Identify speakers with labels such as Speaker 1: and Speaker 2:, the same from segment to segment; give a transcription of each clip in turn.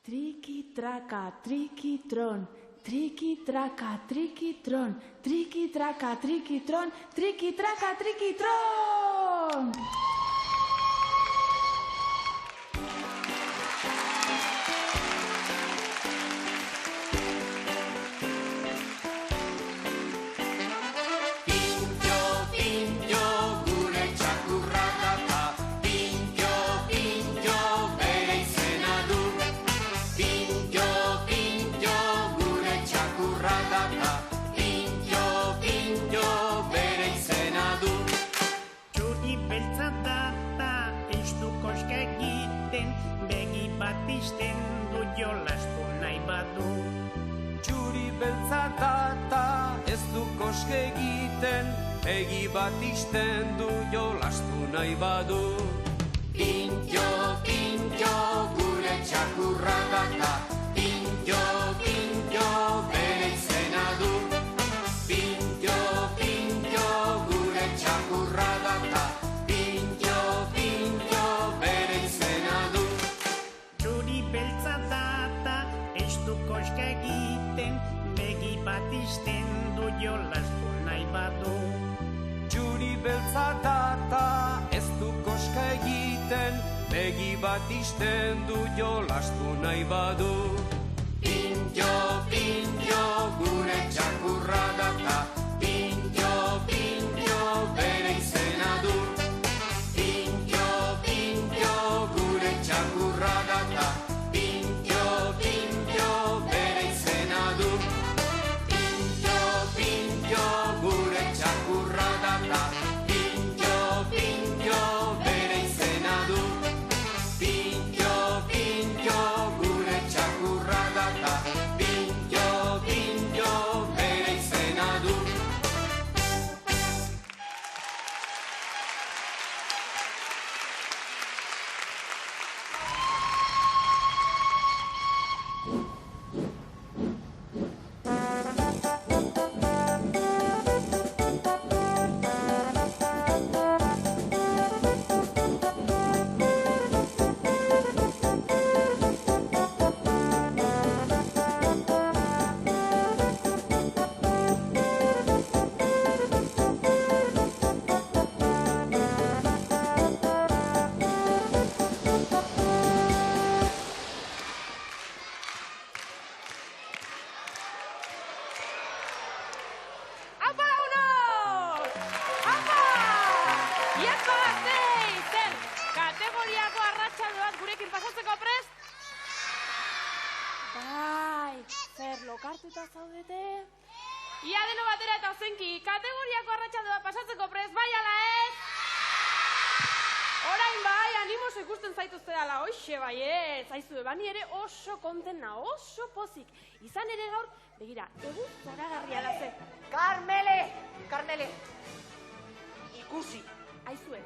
Speaker 1: Triki-traka, triki-tron, triki-traka, triki-tron, triki-traka, triki-tron, triki-traka, triki-tron!
Speaker 2: Egi bat isten du jolastu nahi badu. Pintxo, pintxo, gure txakurra data. Pintxo, pintxo, bere izena du. Pintxo, pintxo, gure txakurra data. Pintxo, pintxo, bere izena du.
Speaker 3: Txuri beltza data, ez du koska egiten, begi bat isten du jolastu nahi badu.
Speaker 2: Beltza data, ez du koska egiten, begi bat isten du jolastu nahi badu. Pintxo, pintxo, gure txakurra data. Pintxo, pintxo, bere izena du. Pintxo, pintxo, gure txakurra data. Pintxo, pintxo, bere izena du. Pintxo, pintxo, gure txakurra data.
Speaker 1: Lokartuta zaudete? Ia deno batera eta ozenki, kategoriako arratsalde bat pasatzeko prest, bai ala ez? Orain bai, animoso ikusten zaituzte dala, hoxe bai ez? Zaizue, bani ere oso kontena, oso pozik. Izan ere gaur, begira, egu zoragarria da ze.
Speaker 4: Karmele, ikusi.
Speaker 1: Aizue,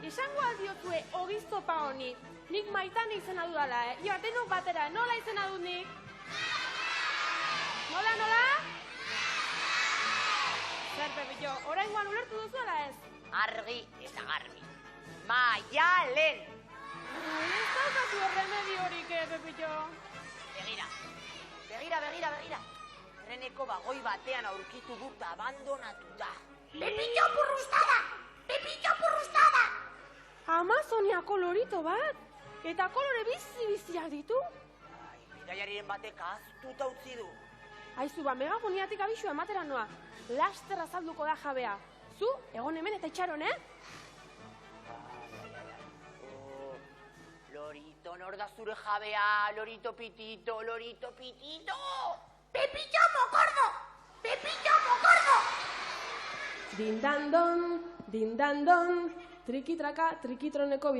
Speaker 1: esango aldiozue ogiztopa honi, nik Maitan izena dudala, Ia, denok batera, nola izena dut nik? Nola? Zer, Pepillo, oraingoan ulertu duzu ala ez?
Speaker 4: Argi eta garbi. Maialen!
Speaker 1: Ez daukatu erremedio horik, Pepillo?
Speaker 4: Begira. Treneko bagoi batean aurkitu dut abandonatuta. Pepillo purrustada!
Speaker 1: Amazoniako lorito bat? Eta kolore bizi-biziak ditu?
Speaker 4: Bidaiariren batek ahaztuta utzi du.
Speaker 1: Aizu, megafoniatik abisu ematera noa. Laster azalduko da jabea. Zu, egon hemen eta itxaron,
Speaker 4: Lorito, nor da zure jabea? Lorito pitito! Pepillo mokordo!
Speaker 1: Dindandon, trikitraka, trikitroneko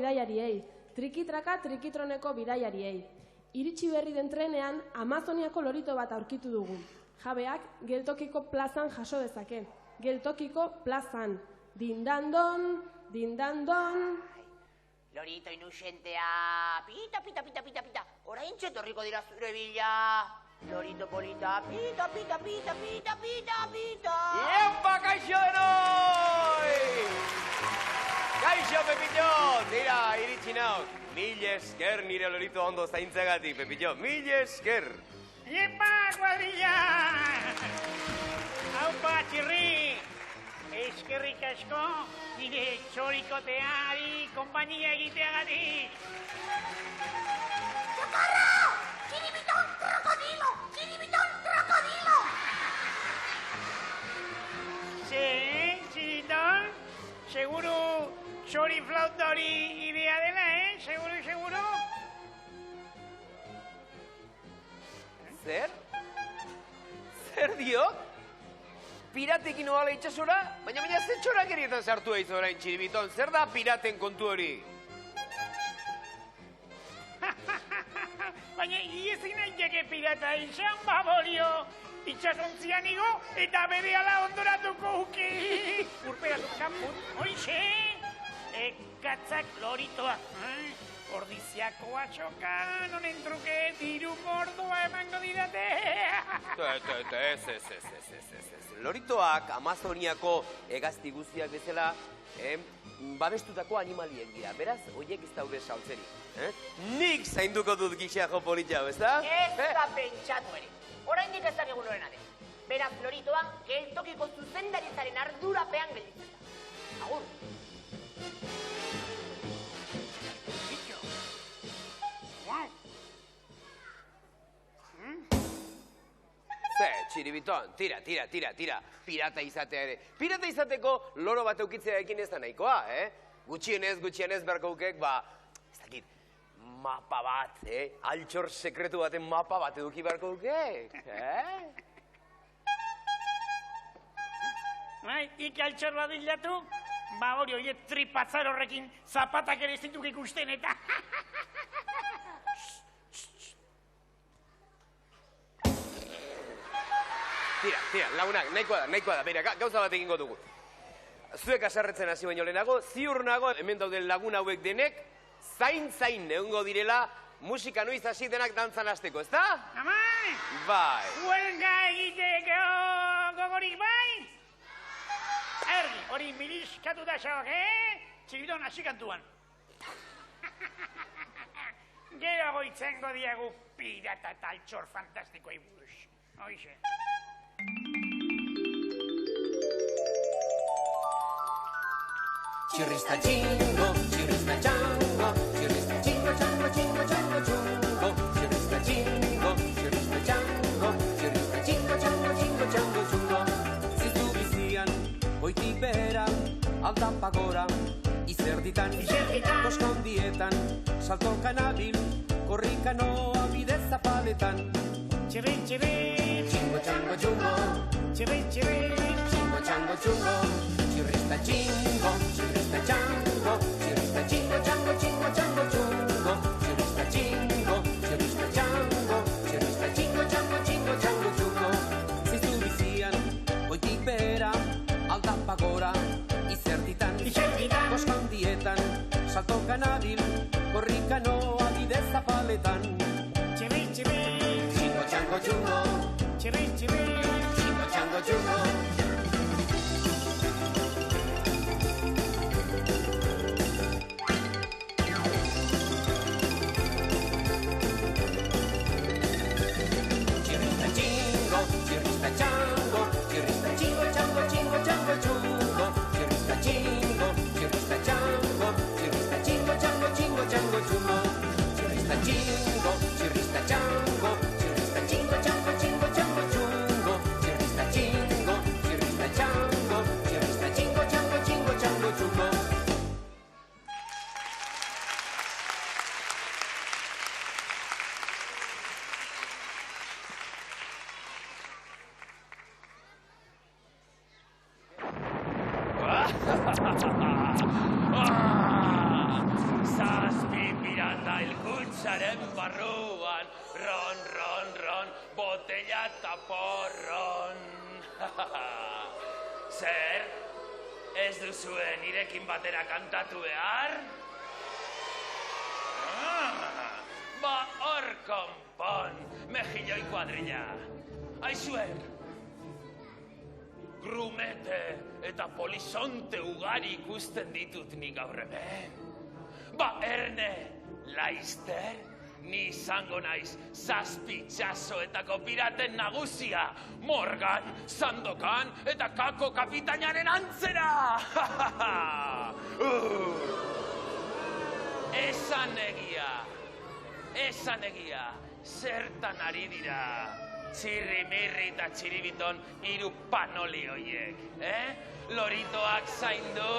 Speaker 1: bidaiariei. Iritsi berri den trenean, Amazoniako lorito bat aurkitu dugu. Jabeak, geltokiko plazan jaso dezake. Geltokiko plazan. Dindandon.
Speaker 4: Lorito inusentea. Pita. Orain txetorriko dira zure bila. Lorito polita. Pita.
Speaker 2: Iepa, kaixo denoi! Kaixo, Pepillo! Tira, iritsi nauk. Mil esker nire lorito ondo zaintzagatik, Pepillo. Mil esker.
Speaker 3: Iepa, kuadrilla! Haupa, txirri! Eskerrik asko, nire txorikoteari konpainia egiteagatik.
Speaker 4: ¡Socorro! ¡Chiribitón, crocodilo! ¡Chiribitón, crocodilo!
Speaker 3: Sí, txiriton? Seguru txoriflauta hori idea dela, Seguru?
Speaker 2: Zer? Zer dio? Piratekin oala itxasora? Baina ze txorakerietan sartu eiz orain, Txiribiton. Zer da piraten kontu hori?
Speaker 3: Baina iezin naiteke pirata izan, baborio. Itxasontzian igo eta bere ala ondoratuko uki. Urperatu kaput, hoixe. Ekatzak loritoa. Ordiziako atxoka, nonen truke diru mordoa emango didate.
Speaker 2: Ez. Loritoak Amazoniako hegazti guztiak bezala babestutako animaliek dira. Beraz, horiek ez daude saltzeri. Nik zainduko dut gixako politxau, ez da?
Speaker 4: Ez da pentsatu ere. Oraindik ez dakigu noren ade. Beraz, loritoa, geltokiko zuzendaritzaren ardurapean gelditzen da. Agur.
Speaker 2: Ze, Txiribiton, tira. Pirata izatea ere. Pirata izateko loro bat eukitzea ekin ez da nahikoa, Gutxienez berkoukek, ez dakit, mapa bat, altxor sekretu baten mapa bat eduki berkoukek,
Speaker 3: Ik altxor bat bilatu, hori horiet tripatzar horrekin zapatak ere zituk ikusten eta...
Speaker 2: Tira, lagunak, nahikoa da, beira, gauza bat egingo dugu. Zuek aserretzen hasi baino lehenago, ziur nago, hemen dauden lagun hauek denek, zain egongo direla, musika noiz hasi denak dantzan hasteko, ezta?
Speaker 3: Amai!
Speaker 2: Bai.
Speaker 3: Huelga egiteko gogorik bai? Ergi, hori miliskatu da xabak, Txiribiton hasi kantuan. Gero goitzengo diagu pirata eta altxor fantastikoa buruz. Hoixe.
Speaker 2: Chirrista chingo, chirrista chango, chirrista chingo, chango, chingo, chango, chungo. Chirrista chingo, chirrista chango, chirrista chingo, chango, chingo, chango, chungo. Zizu bizian, goitik behera, altan pagora, izerditan, koska hondietan, saltokan abil, korrikanoa bidez zapaletan.
Speaker 3: Txirri,
Speaker 2: Chingo, chango, chungo.
Speaker 3: txirri,
Speaker 2: Chingo, chango, chungo. Chirrista chingo, chirrista chango, chirrista chingo, chango, chingo, chango, chungo. Chirrista chingo, chirrista chango, chingo, chango, chungo. Ziztu bizian, goitik behera, altan pagora, izerditan, koska hondietan, saltokan abil, korrikanoa bidez zapaletan.
Speaker 3: txirri,
Speaker 2: Chingo, chango, chungo.
Speaker 3: txirri,
Speaker 2: Chingo, chango, chungo. Chirrista chango, chirrista chingo, chango, chingo, chango, chungo. Chirrista chingo, chirrista chango, chirrista chingo, chango, chingo, chango, chungo. Chirrista chingo, chirrista chango, chirrista chingo, chango, chingo, chango, chungo. Chirrista chingo, chirrista chango, chirrista chingo, chango, chingo, chango, chungo.
Speaker 5: Zazpi pirata hilkuntzaren barruan, ron, botella eta porron. Zer, ez duzue nirekin batera kantatu behar? Hor konpon, mejilloi kuadrilla. Aizue, grumete eta polizonte ugari ikusten ditut nik gaur hemen. Ba, erne, laizter, ni izango naiz zazpi txasoetako piraten nagusia, Morgan, Sandokan eta Kako kapitainaren antzera! Esan egia, zertan ari dira txirrimirri eta txiribiton hiru panoli hoiek, Loritoak zaindu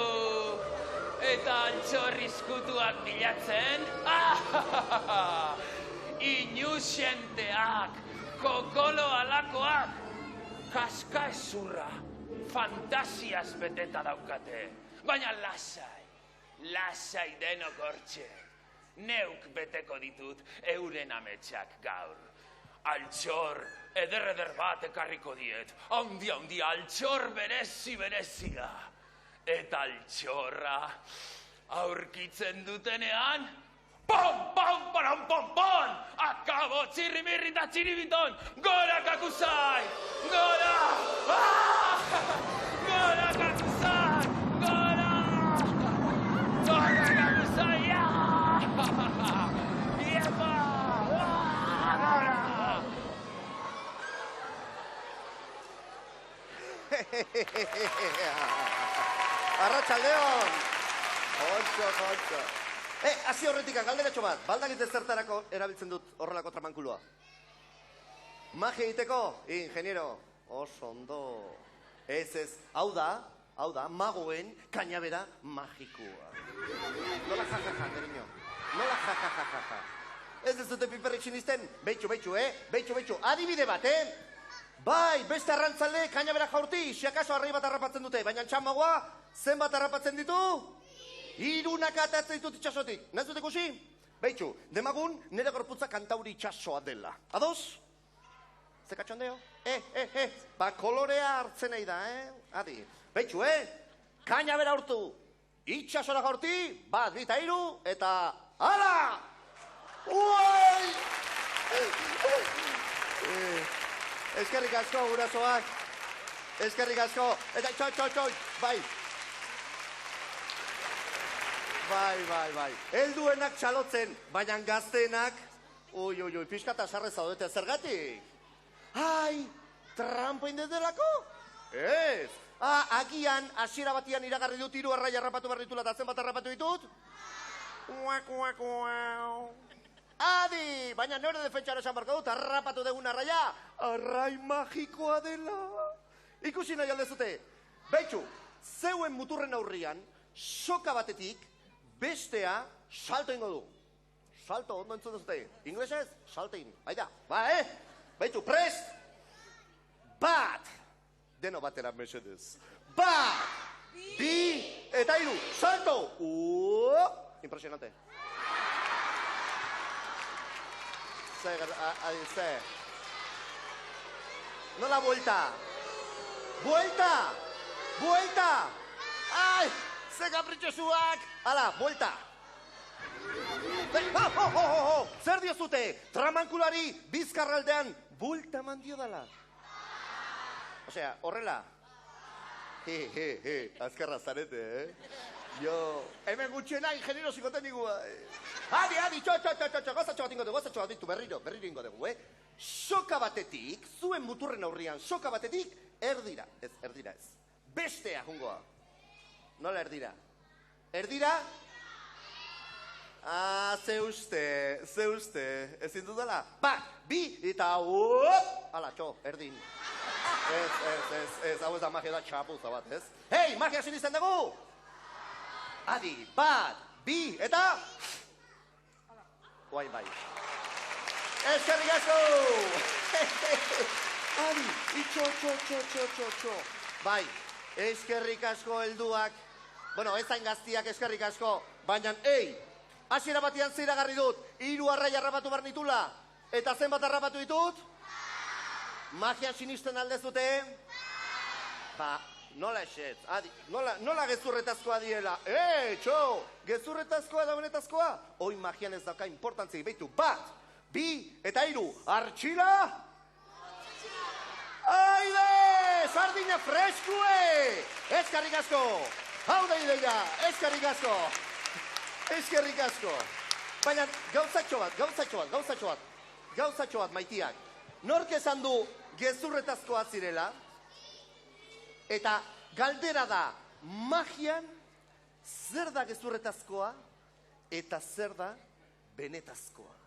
Speaker 5: eta altxorrizkutuak bilatzen, inusenteak, kokolo alakoak, kaska ezurra, fantasiaz beteta daukate, baina lasai denok hortxe. Neuk beteko ditut euren ametsak gaur. Altxor, eder bat ekarriko diet, handi altxor berezia. Eta altxorra aurkitzen dutenean, pom, param, pom, akabo txirrimirri eta txiribiton, gora kakuzai, gora! Gora kakuzai, gora! Gora kakuzai, iepa! Gora!
Speaker 6: Arratsaldeon! Jontxo. Hasi horretik, galderatxo bat. Baldakit zertarako erabiltzen dut horrelako tramankulua. Magia egiteko, ingeniero. Oso ondo. Ez. Hau da, magoen kainabera magikoa. Nola jajaja, neriño. Nola jajajaja. Ez dute piperrik sinisten? Beitxu. Adibide bat, Bai, beste arrantzale kainabera jaurti, siakaso arrei bat harrapatzen dute, baina txamagoa, zenbat harrapatzen ditu? 3 atatzen ditut itxasotik. Nahez dut ikusi? Beitxu, demagun nire gorputza kantauri itxasoa dela. Ados? Ze katxondeo? Ba kolorea hartzen nahi da, Adi. Beitxu, kainabera urtu. Itxasora jaurti, 1, 2, 3, eta... Hala! Uai! Eskerrik asko, gurasoak. Eskerrik asko. Eta txoi. Bai. Helduenak txalotzen, baina gazteenak... Ui, pixkata sarrez zaudete, zergatik? Ai, trampo indedelako? Ez. Agian, hasiera batian iragarri dut 3 arraia harrapatu behar ditula, eta zenbat harrapatu ditut? Adi, baina nore defentsara esan barko dut, harrapatu degun arraia, arrai magikoa dela. Ikusi nahi aldezute, Beitxu, zeuen muturren aurrian, soka batetik, bestea, salto ingo du. Salto, ondo entzun duzute. Inglesez, saltein. Aida, Beitxu, prest! 1, deno batera mesedez. 1, 2, eta 3, salto! Impresionante. Nola vuelta. Vuelta. Ai, ze kapritxosuak. Hala, vuelta. Zer diozute? Tramankulari bizkarraldean buelta mandio dala. Osea, horrela. Azkarra zarete, Jo, hemen gutxena ingeniero psikoteknikoa. Adi, gozatxo bat ingo dugu, berriro ingo dugu, Soka batetik, zuen muturren aurrian, soka batetik, erdira. Ez, erdira ez. Bestea, jungoa. Nola erdira? Erdira? Ze uste. Ezin dudala? 1, 2, eta Hala, txo, erdin. Ez, hau ez da magia da txapuza bat, ez? Hei, magia sinisten dugu! Adi, 1, 2, eta... Bai. Eskerrik asko! Adi, itxo. Bai, eskerrik asko helduak. Bueno, ez zain gaztiak eskerrik asko. Baina, hasiera batian ziragarri dut. 3 arrai harrapatu behar nitula. Eta zenbat harrapatu ditut? Magian sinisten aldezute? Ba, nola eset? Adi, nola gezurretazkoa diela? Txo! Gezurretazkoa da honetazkoa? Hoi magian ez dauka importantzik. Beitu, 1, 2, eta 3. Artxila! Aide! sardina freskue! Eskerrik asko! Hau da ideia, eskerrik asko! Eskerrik asko! Baina gauzatxo bat, maitiak. Nork esan du gezurretazkoa zirela? Eta galdera da, magian zer da gezurretazkoa eta zer da benetazkoa?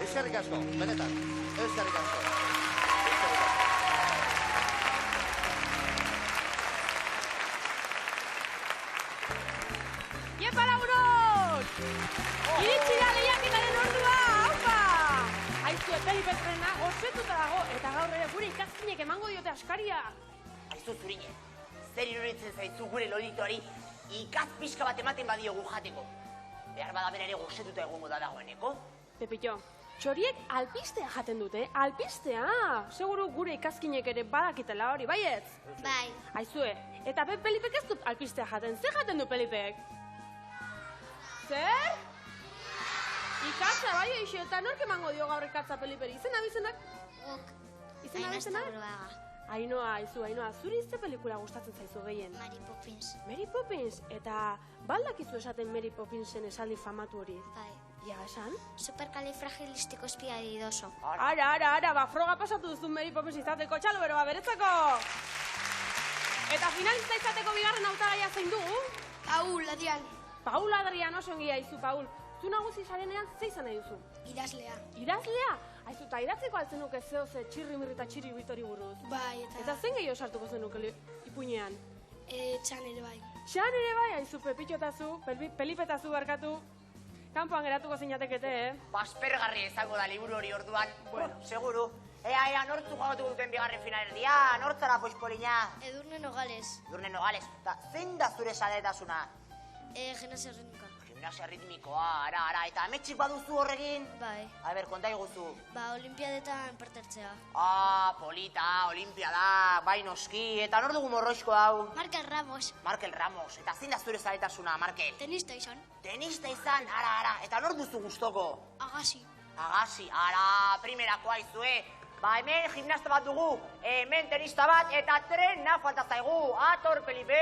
Speaker 6: Eskerrik asko, benetan. Eskerrik asko.
Speaker 1: Iepa lagunon! Iritsi da lehiaketaren ordua, haupa! Aizue, Felipe trena gozetuta dago, eta gaur ere gure ikazkinek emango diote askaria.
Speaker 4: Aizu Zurine, zer iruritzen zaizu gure loditoari ikaz pixka bat ematen badiogu jateko. Behar bada bera ere gozetuta egongo da dagoeneko.
Speaker 1: Pepito, txoriek alpistea jaten dute, alpistea! Seguru gure ikazkinek ere badakitela hori, baietz?
Speaker 7: Bai.
Speaker 1: Aizue, eta Pelipek ez dut alpistea jaten, zer jaten du Pelipek? Zer? Ikatza, bai eixo, eta nork emango dio gaur ikatza Peliperi? Izena bizenak?
Speaker 7: Guk.
Speaker 1: Izena bizenak? Ainoa, Ainoa, zuri ze pelikula gustatzen zaizu gehien?
Speaker 7: Mary Poppins.
Speaker 1: Mary Poppins, eta baldakizu esaten Mary Poppinsen esaldi famatu hori?
Speaker 7: Bai.
Speaker 1: Ja, esan?
Speaker 7: Supercalifragilisticoespialidoso.
Speaker 1: Ara, froga pasatu duzu Mary Poppins izateko, txalo beroa beretzeko! Eta finalista izateko bigarren hautagaia zein du?
Speaker 7: Paul, Adrian.
Speaker 1: Paul Adrian, oso ongi aizu, Paul. Zu nagusi zarenean ze izan nahi duzu?
Speaker 7: Idazlea.
Speaker 1: Idazlea? Aizu, eta idatzeko altzen nuke zeo ze txirrimirri eta txirri bitori buruz.
Speaker 7: Bai,
Speaker 1: Eta zen gehiago sartuko zenuke ipuinean?
Speaker 7: Txan ere bai.
Speaker 1: Txan ere bai, aizu, Pepitxotazu, Pelipetazu barkatu. Kanpoan geratuko zinatekete,
Speaker 4: Baspergarri izango da liburu hori orduan. Bueno, seguru. Ea, nortzu jagatu duten bigarren finalerdia, nortzara poispolina.
Speaker 7: Edurne Nogales.
Speaker 4: Edurne Nogales. Eta zein da zure saletasuna?
Speaker 7: Gimnasia rítmica.
Speaker 4: Gimnasia ritmikoa, ara, eta ametxik baduzu horregin?
Speaker 7: Bai.
Speaker 4: A ber, konta iguzu.
Speaker 7: Olimpiadetan parte hartzea.
Speaker 4: Polita, olimpiada, bai noski, eta nor dugu morroizko hau?
Speaker 7: Markel Ramos.
Speaker 4: Markel Ramos, eta zein da zure zaletasuna, Markel?
Speaker 7: Tenista izan.
Speaker 4: Tenista izan, ara, eta nor duzu gustoko?
Speaker 7: Agassi.
Speaker 4: Agassi, ara, primerakoa izue. Ba, hemen gimnasta bat dugu, hemen tenista bat, eta trena falta zaigu. Ator, Felipe!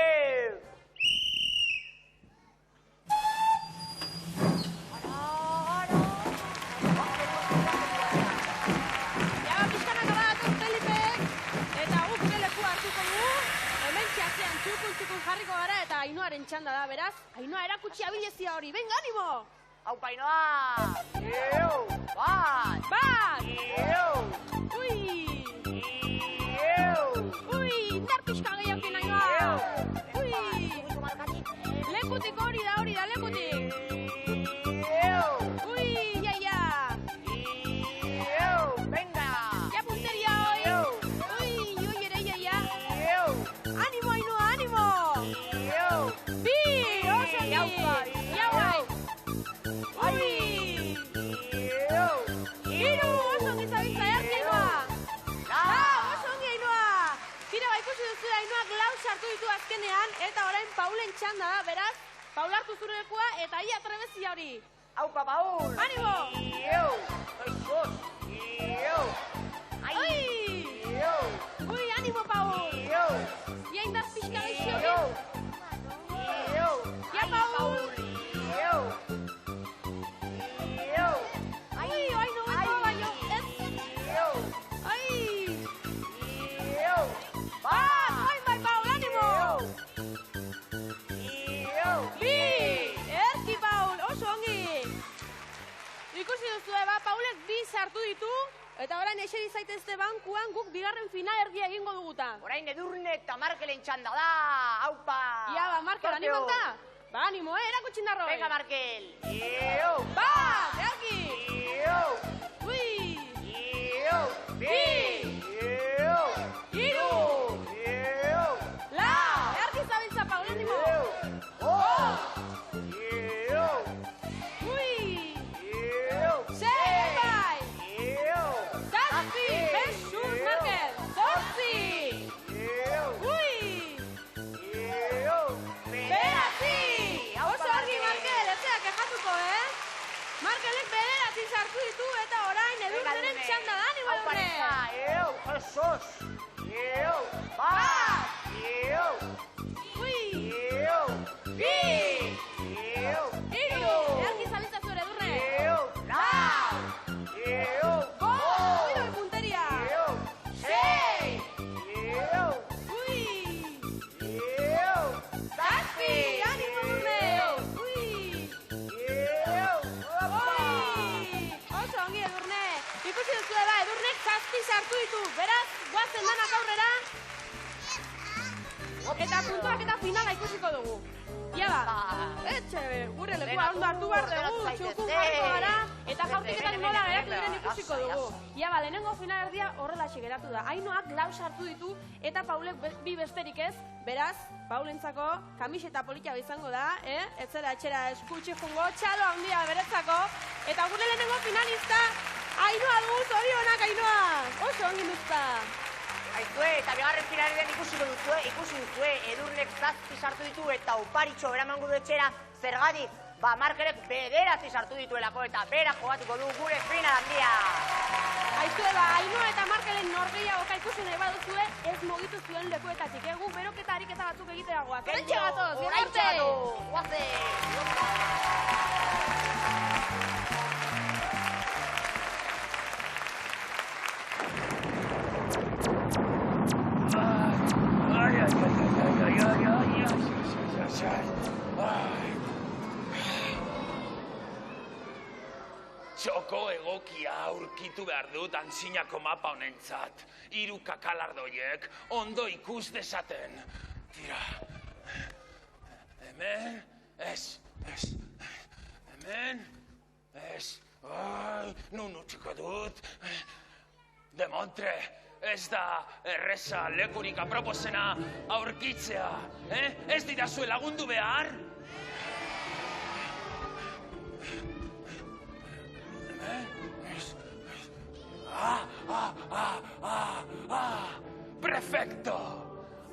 Speaker 1: Txukun jarri txanda da, beraz, Ainhoa erakutsi abilezia hori, venga, animo!
Speaker 4: Hau, Ainhoa! Iu! Bat!
Speaker 1: Bat!
Speaker 4: Iu!
Speaker 1: Ui!
Speaker 4: Iu!
Speaker 1: Ui, indar pixka gehiagokin, Ainhoa! Ui! Lekutik hori da, lekutik! Ui, ia!
Speaker 4: Iu! Venga!
Speaker 1: Ja punteria hoi! Ui, ere, ia! Animo, Ainhoa, animo!
Speaker 4: Iu!
Speaker 1: Bi! Oso bi! Jau, hau! Ui!
Speaker 4: Iu!
Speaker 1: Hiru! Oso ongi zabiltza, Ainhoa! Oso ongi, Ainhoa! Tira, ikusi duzu da, Ainhoak lau sartu ditu azkenean, eta orain Paulen txanda da, beraz, Paul hartu zure lekua, eta ia trebezia hori!
Speaker 4: Aupa, Paul!
Speaker 1: Animo!
Speaker 4: Iu! Oisos! Iu!
Speaker 1: Ui!
Speaker 4: Iu!
Speaker 1: Ui, animo, Paul!
Speaker 4: Iu!
Speaker 1: Ia indar pixka gaixo!
Speaker 4: Iu! Iu!
Speaker 1: Ja, Paul!
Speaker 4: Iu! Iu!
Speaker 1: Ui, oaino, baino! Ez!
Speaker 4: Iu!
Speaker 1: Ai!
Speaker 4: Iu!
Speaker 1: Bai, Paul, animo!
Speaker 4: Iu!
Speaker 1: Bi! Erki, Paul, oso ongi! Ikusi duzu, Paulek bi sartu ditu, eta orain eseri zaitezte bankuan guk bigarren finalerdia egingo duguta.
Speaker 4: Orain Edurne eta Markelen txanda da! Aupa!
Speaker 1: Ia, Markel, animanta? Ba, animo, erakutsi indarroi!
Speaker 4: Venga, Markel! Iu!
Speaker 1: Bat, erki!
Speaker 4: Iu!
Speaker 1: Ui!
Speaker 4: Iu!
Speaker 1: Bi!
Speaker 4: Iu!
Speaker 1: Hiru!
Speaker 4: Iu!
Speaker 1: Lau! Erki zabiltza, Paul, animo!
Speaker 4: Iu!
Speaker 1: Ui!
Speaker 4: Iu!
Speaker 1: Sei, bai!
Speaker 4: Iu!
Speaker 1: Zazpi! Besuz, Markel! Zortzi!
Speaker 4: Iu!
Speaker 1: Ui!
Speaker 4: Iu!
Speaker 1: Bederatzi! Oso argi, Markel, ez zera kejatuko, Markelek bederatzi sartu ditu eta orain Edurneren txanda da, animo, Edurne!
Speaker 4: Iu! Jesus! Iu! Bat! Iu!
Speaker 1: Ui!
Speaker 4: Iu!
Speaker 1: Bi!
Speaker 4: Iu!
Speaker 1: Hiru! Erki zabiltza zure, Edurne!
Speaker 4: Iu! Lau! Iu!
Speaker 1: Bost! Ui, punteria!
Speaker 4: Iu!
Speaker 1: Sei!
Speaker 4: Iu!
Speaker 1: Ui!
Speaker 4: Iu!
Speaker 1: Zazpi! Animo, Edurne! Ui!
Speaker 4: Iu!
Speaker 1: Ui! Oso ongi, Edurne! Ikusi duzu Edurnek zazpi sartu ditu, beraz, guazen danak aurrera, eta puntuak eta finala ikusiko dugu. Ia ba, etxe, gure lekua ondo hartu behar dugu, txukun hartu gara, eta jaurtiketan nola geratu diren ikusiko dugu. Ia ba, lehenengo finalerdia horrelaxe geratu da. Ainhoak lau sartu ditu, eta Paulek bi besterik ez, beraz, Paulentzako kamiseta polita izango da, ez zera etxera eskutsi jungo, txalo handia beretzako, eta gure lehenengo finalista, Ainhoa dugu, zorionak, Ainhoa! Oso ongi duzta!
Speaker 4: Aizue, eta bigarren finalean ikusi duzue, Edurnek zazpi sartu ditu eta oparitxo beramango du etxera, zergatik, Markelek bederatzi sartu dituelako eta bera jogatuko du gure final handia.
Speaker 1: Aizue, Ainhoa eta Markelen norgehiagoka ikusi nahi baduzue, ez mugitu zuen lekuetatik, guk beroketa ariketa batzuk egitea goaz. Horentxe gatoz,
Speaker 4: Horentxe gatoz, guaze!
Speaker 5: Txoko egokia aurkitu behar dut antzinako mapa honentzat. Hiru kakalardoiek ondo ikus dezaten. Tira. Hemen, ez. Hemen, ez. Nun utziko dut. Demontre, ez da erreza lekurik aproposena aurkitzea. Ez didazue lagundu behar? Prefekto!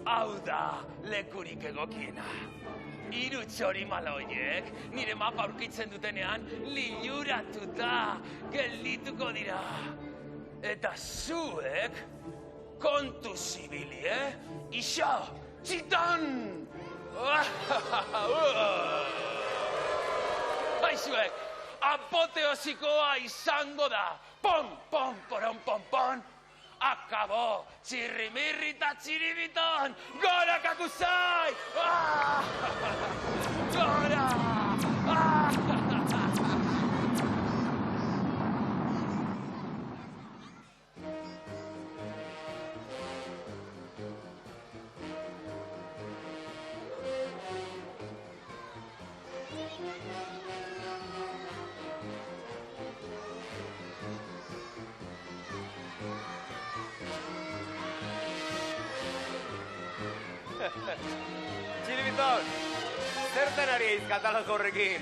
Speaker 5: Hau da lekurik egokiena. Hiru txorimala horiek nire mapa aurkitzen dutenean liluratuta geldituko dira. Eta zuek kontu zibili, Ixa, txitan! Aizuek, apoteosikoa izango da. Pom, pom, poron, pom, pom. Akabo, txirrimirri eta txiribiton, gora kakuzai! Gora!
Speaker 8: Txiribiton, zertan ari eiz katalogo horrekin?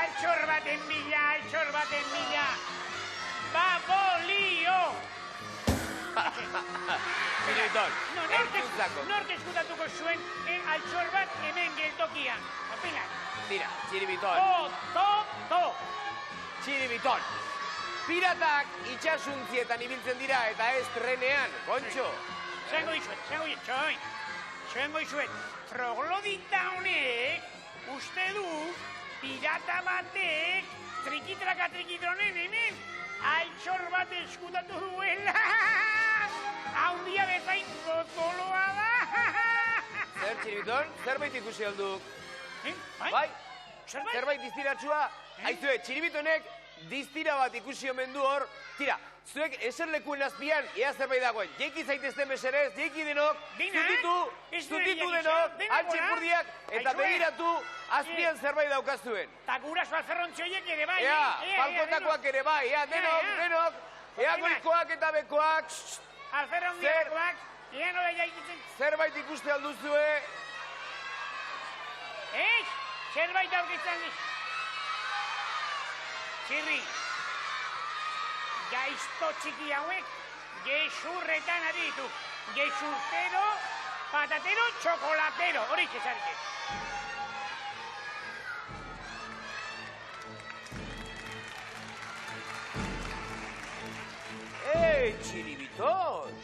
Speaker 3: Altxor baten bila, Babolio!
Speaker 8: Txiribiton, entzuntzako.
Speaker 3: Nork eskutatuko zuen altxor bat hemen geltokian. Opinak?
Speaker 8: Tira, Txiribiton. Txiribiton, piratak itxasuntzietan ibiltzen dira eta ez trenean, kontxo.
Speaker 3: Zango izuet, troglodita honek, uste du, pirata batek, trikitraka-trikitronen hemen, altxor bat eskutatu duela. Haundia bezain potoloa da.
Speaker 8: Zer, Txiribiton, zerbait ikusi alduk?
Speaker 3: Bai?
Speaker 8: Zerbait diztiratsua? Aizue, Txiribitonek diztira bat ikusi omen du hor. Tira, zuek eserlekuen azpian, ea zerbait dagoen. Jeiki zaitezten meserez, jeiki denok, zutitu denok, altxipurdiak, eta begiratu azpian zerbait daukazuen.
Speaker 3: Ta guraso alferrontzi horiek ere bai.
Speaker 8: Ea, palkotakoak ere bai, ea, denok, ea goikoak eta bekoak.
Speaker 3: Alferrondiakoak, ea nola jaikitzen.
Speaker 8: Zerbait ikuste alduzue.
Speaker 3: Zerbait aurkitzen diz. Txirri, gaizto txiki hauek gezurretan aditu. Gezurtero, patatero, txokolatero. Horik ezarete.
Speaker 8: Txiribiton!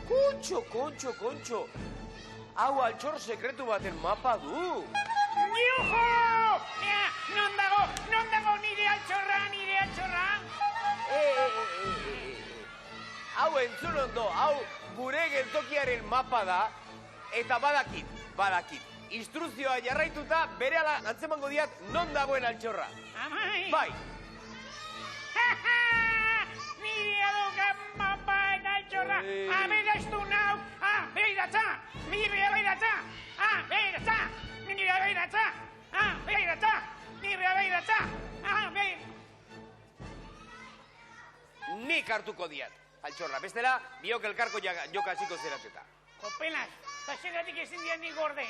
Speaker 8: Kontxo! Hau altxor sekretu baten mapa du.
Speaker 3: Juhu! Non dago nire altxorra?
Speaker 8: Hau entzun ondo, hau gure geltokiaren mapa da, eta badakit. Instruzioa jarraituta, berehala antzemango diat non dagoen altxorra.
Speaker 3: Amai!
Speaker 8: Bai!
Speaker 3: Nire adoka mapa eta altxorra! Aberaztu nau! Beiratza! Nire beiratza!
Speaker 8: Nik hartuko diat, altxorra. Bestela, biok elkarko joka hasiko zerateta.
Speaker 3: Kopelas, zeratik ezin dian nik gorde,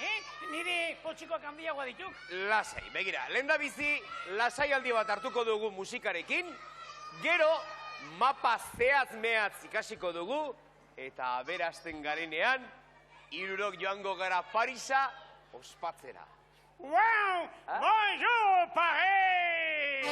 Speaker 3: Nire potxikoak handiagoa dituk.
Speaker 8: Lasai, begira, lehendabizi, lasai aldi bat hartuko dugu musikarekin, gero, mapa zehatz-mehatz ikasiko dugu, eta aberazten garenean, hirurok joango gara Parisa ospatzera.
Speaker 3: Wow! Bonjour, Paris!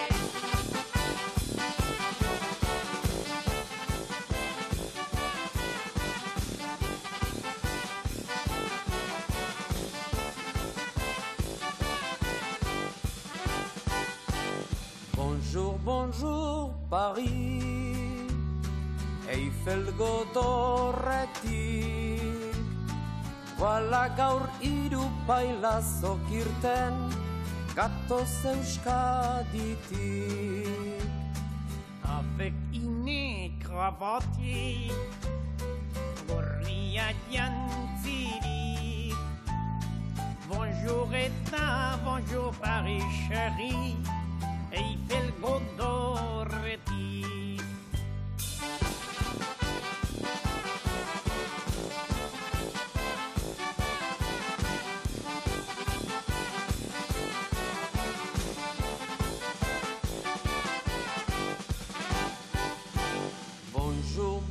Speaker 2: Bonjour, Paris, Eiffel godorretik, bala gaur hiru pailazok irten, gatoz Euskaditik.
Speaker 3: Avec une cravate, gorria jantzirik, bonjour eta bonjour Paris chéri, Eiffel godorretik.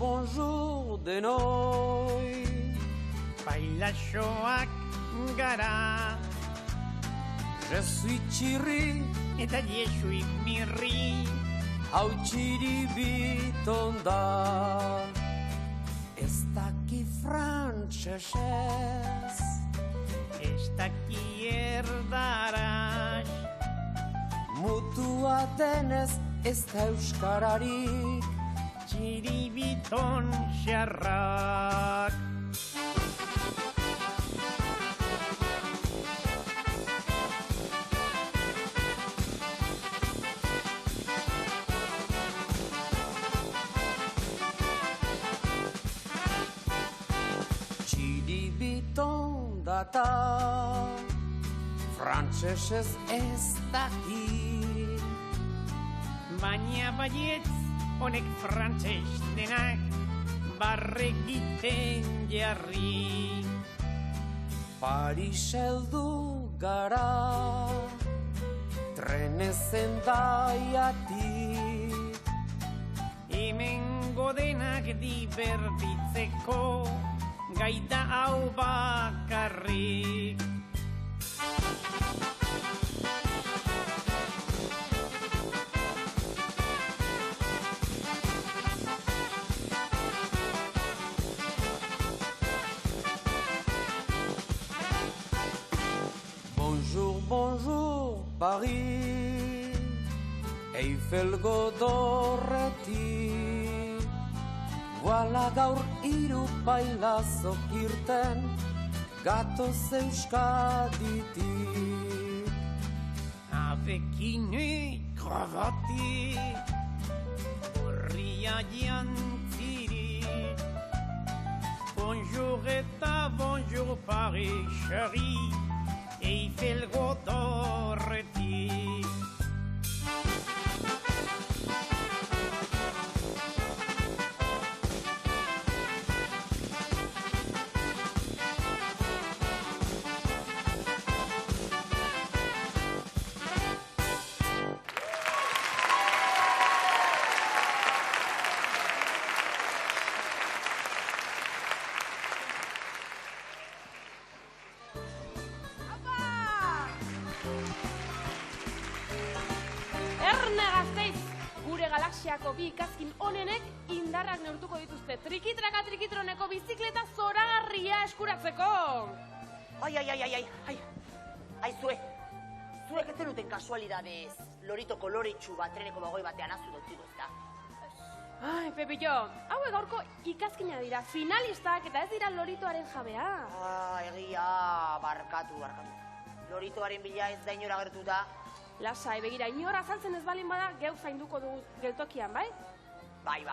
Speaker 2: Bonjour denoi,
Speaker 3: Pailazoak gara,
Speaker 2: je suis Txirri,
Speaker 3: eta jesui mirri.
Speaker 2: hau Txiribiton da. Ez daki frantsesez,
Speaker 3: Ez daki erdaraz,
Speaker 2: mutua denez ez da euskararik.
Speaker 3: Txiribiton xarrak.
Speaker 2: Txiribiton data, frantsesez ez dakit.
Speaker 3: Baina baietz honek frantses denak barregiten jarri.
Speaker 2: Paris heldu gara, trenez Hendaiatik.
Speaker 3: Hemengo denak dibertitzeko gaita hau bakarrik.
Speaker 2: Bonjour, bonjour, Paris, Eiffel godorretik. Guala gaur hiru bailazok irten, gatoz Euskaditik.
Speaker 3: Avec une cravate, horria jantzirik. Bonjour eta bonjour Paris, chérie, Eiffel godorretik.
Speaker 1: Galaxiako bi ikazkin onenek indarrak neurtuko dituzte trikitraka trikitroneko bizikleta zoragarria eskuratzeko.
Speaker 4: Aizue, zuek ez zenuten kasualidadez lorito koloretsu bat treneko bagoi batean azu dutziko ez da.
Speaker 1: Ai, Pepillo, hauek gaurko ikazkina dira, finalistak eta ez dira loritoaren jabea.
Speaker 4: Egia, barkatu. Loritoaren bila ez da inora gertuta.
Speaker 1: Lasai, begira, inora azaltzen ez balin bada, geu zainduko dugu geltokian, bai?
Speaker 4: Bai.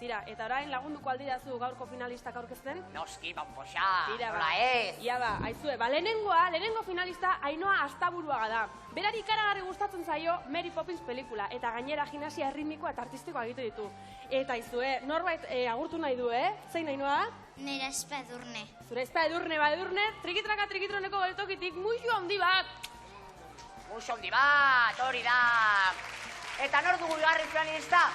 Speaker 1: Tira, eta orain lagunduko aldidazu gaurko finalistak aurkezten?
Speaker 4: Noski, banpoxa,
Speaker 1: Tira,
Speaker 4: nola ez.
Speaker 1: Ia ba, aizue, lehenengo finalista Ainhoa Astaburuaga da. Berari ikaragarri gustatzen zaio Mary Poppins pelikula, eta gainera gimnasia erritmikoa eta artistikoa egite ditu. Eta aizue, norbait agurtu nahi du, Zein Ainhoa?
Speaker 7: Nera Espa Edurne.
Speaker 1: Zure Espa Edurne, trikitraka trikitroneko geltokitik muixu handi bat.
Speaker 4: Muxo handi bat, hori da. Eta nor dugu bigarren finalista?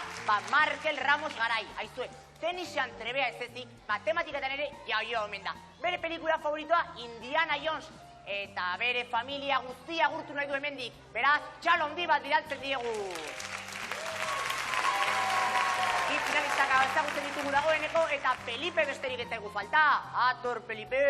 Speaker 4: Markel Ramos Garai. Aizue, tenisean trebea ez ezik, matematiketan ere jaio omen da. Bere pelikula favoritoa Indiana Jones. Eta bere familia guztia agurtu nahi du hemendik. Beraz, txalo handi bat bidaltzen diegu. Bi finalistak ezagutzen ditugu dagoeneko eta Felipe besterik ez zaigu falta. Ator, Felipe!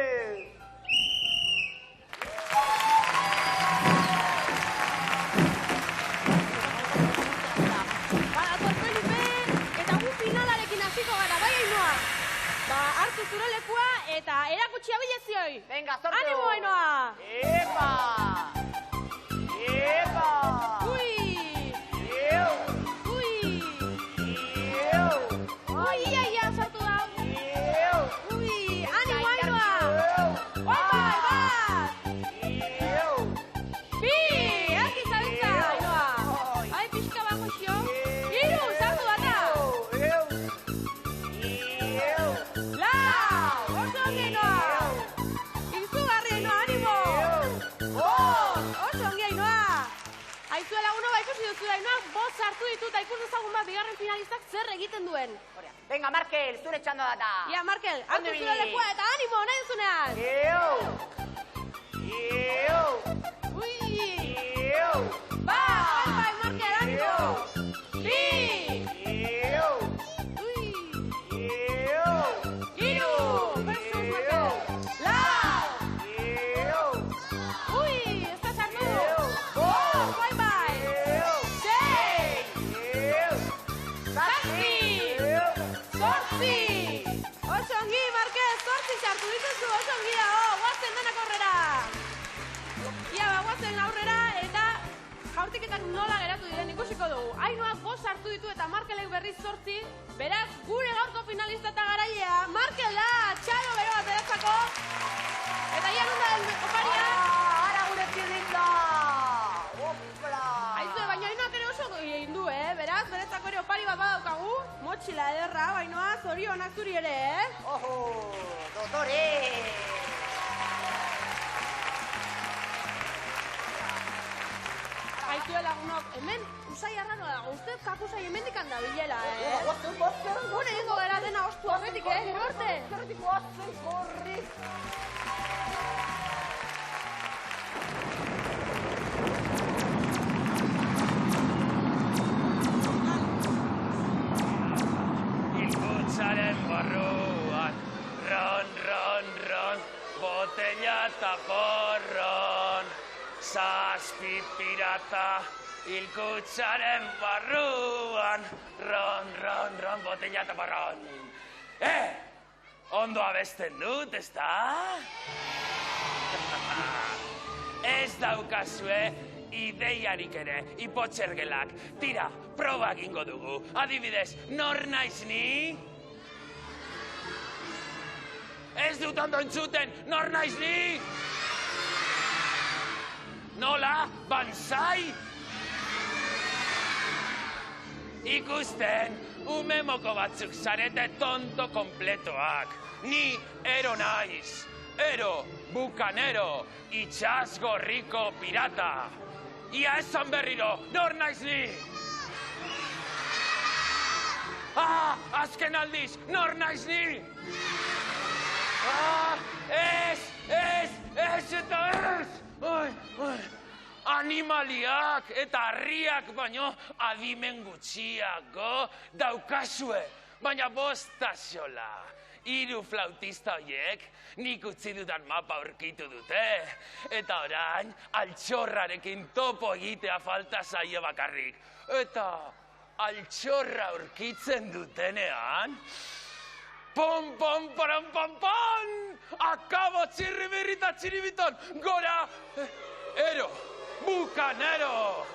Speaker 1: Hartu zure lekua eta erakutsi abilezioi.
Speaker 4: Venga, sortu.
Speaker 1: Animo, Ainhoa.
Speaker 4: Epa!
Speaker 1: Ui! Ia, sortu da. Ui, animo, Ainhoa. Bat! Bi! Erki zabitza, Ainhoa. Hai, pixka bako xio. Iru, sartu bata. Aizue laguno ikusi duzu Ainhoa, bost sartu ditu eta ikus dezagun bat bigarren finalistak zer egiten duen.
Speaker 4: Venga, Markel, zure txando data.
Speaker 1: Ia, Markel, hartu zure lekua eta animo, nahi duzunean. Ui! Bai, Markel, animo. Bi! Ui! Iru! Bertuz, Markel. Lau! Ui, ez da sartu. Bai. 6! Zortzi! Oso ongi, Marquez, 8 sartu dituzu, oso ongi dago, guazen denak aurrera! Ia, guazen aurrera, eta jaurtiketak nola geratu diren ikusiko dugu. Ainoak 5 sartu ditu eta Markelek berriz 8, beraz, gure gaurko finalista eta garailea, Markel da, txalo bero bat eratzako. Eta ia nunda den oparia.
Speaker 4: Ara gure txirrinda! Opla!
Speaker 1: Aizue, baina Ainoak ere oso egin du, beraz, beretzako ere opari bat badaukagu. Motxila ederra, Ainoa, zorionak zuri ere,
Speaker 4: Ojo, dotore!
Speaker 1: Aizue lagunok, hemen usai arraroa dago, ustez kapusai hemendik handabilela, Gure ingo gara dena ostu horretik, gero arte!
Speaker 4: Zerretik guazen, korri!
Speaker 5: Ilkutzaren barruan, ron, ron, ron, botella eta porron. Zazpi pirata, ilkutzaren barruan, ron, ron, ron, botella eta porron. Ondo abesten dut, ez da? Ez daukazue ideiarik ere, ipotxergelak. Tira, proba egingo dugu. Adibidez, nor naiz ni? Ez dut ondo entzuten, nor naiz ni? Nola, banzai? Ikusten, umemoko batzuk zarete tonto kompletoak. Ni ero naiz. Ero, bukanero, itxasgorriko pirata. Ia esan berriro, nor naiz ni? Azken aldiz, nor naiz ni? Ez, eta ez! Animaliak eta harriak baino adimen gutxiago daukazue, baina bosta xola. 3 flautista horiek nik utzi dudan mapa aurkitu dute. Eta orain, altxorrarekin topo egitea falta zaio bakarrik. Eta altxorra aurkitzen dutenean, pom, pom, param, pam, pam! Akabo txirribirrita txiribiton, gora, ero, bukanero!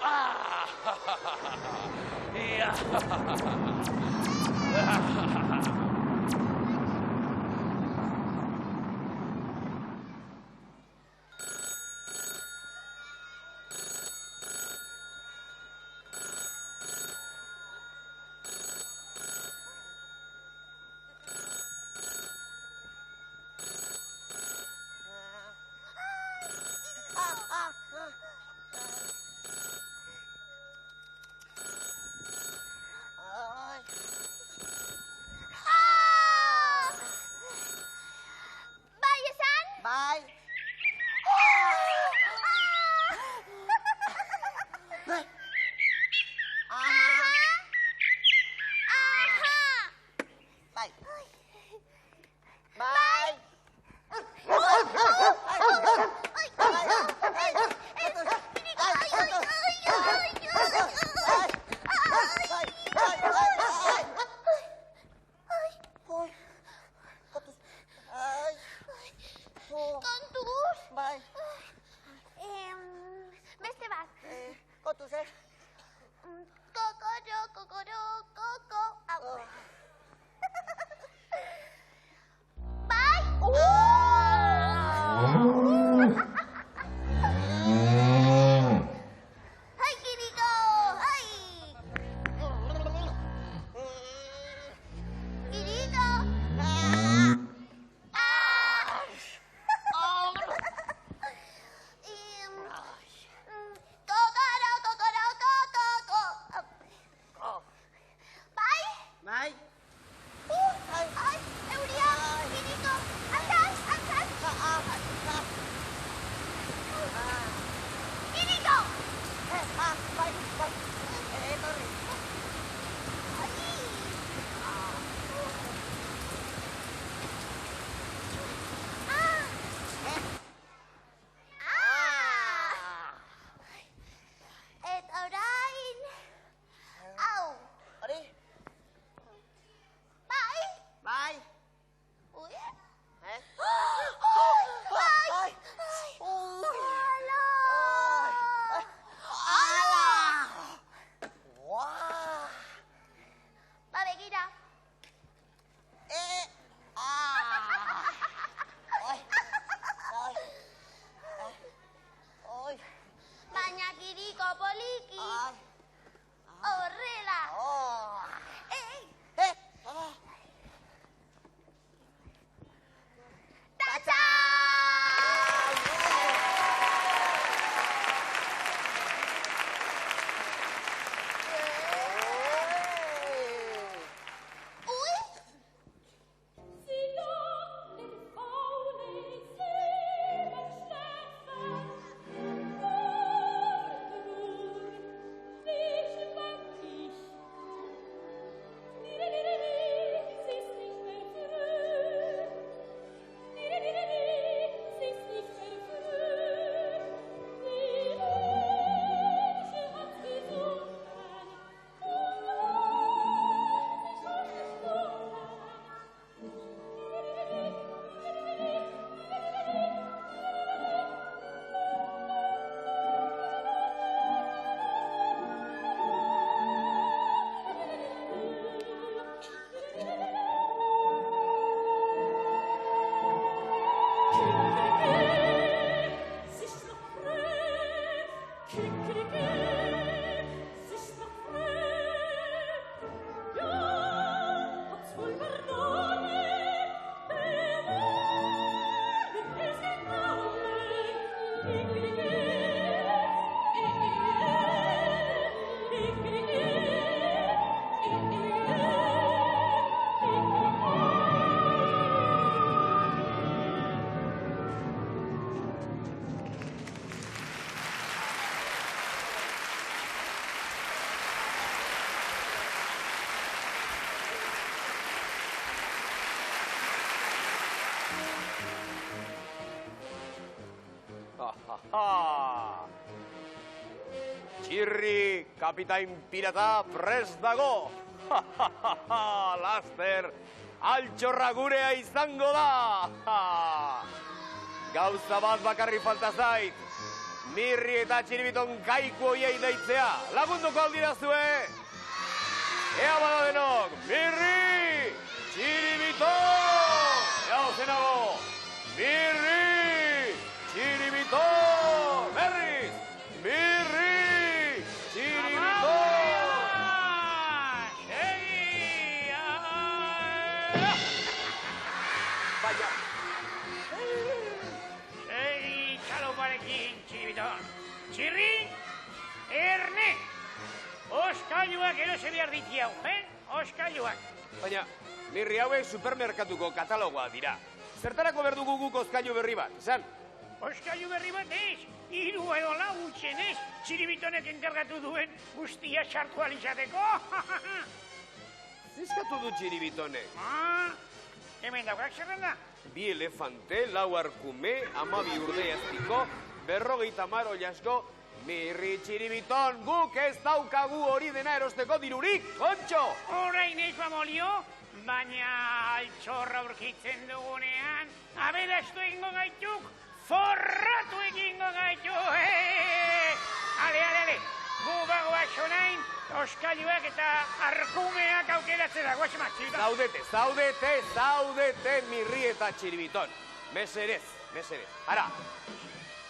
Speaker 8: Txirri, kapitain pirata, prest dago. Laster, altxorra gurea izango da. Gauza bat bakarri falta zait. Mirri eta Txiribiton kaiku hoiei deitzea. Lagunduko aldirazue. Ea bada denok. Mirri, Txiribiton. Jau zenago. Mirri, Txiribiton. Berriz. Mirri, Txiribiton. Baina.
Speaker 3: Segi txaloparekin, Txiribiton. Txirri, erne. Oskailuak erose behar ditiau, Oskailuak.
Speaker 8: Baina, Mirri hauek supermerkatuko katalogoa dira. Zertarako berdugu guk oskailu berri bat, esan?
Speaker 3: Oskailu berri bat ez, 3 edo 4 utxen ez, Txiribitonek enkargatu duen guztia sartu alizateko.
Speaker 8: Zizkatu du Txiribitonek.
Speaker 3: Hemen daukak zerrenda.
Speaker 8: 2 elefante, 4 arkume, 12 urde azpiko, 50 oilasko. Mirri, Txiribiton, guk ez daukagu hori dena erosteko dirurik, kontxo!
Speaker 3: Horrein ez bamolio, baina altxorra aurkitzen dugunean, aberastu egingo gaituk, forratu egingo gaituk! Ale, gu bagoa sonain, oskailuak eta arkumeak aukeratzera, guaxemak, Txiribiton.
Speaker 8: Zaudete, Mirri eta Txiribiton. Meserez. Ara,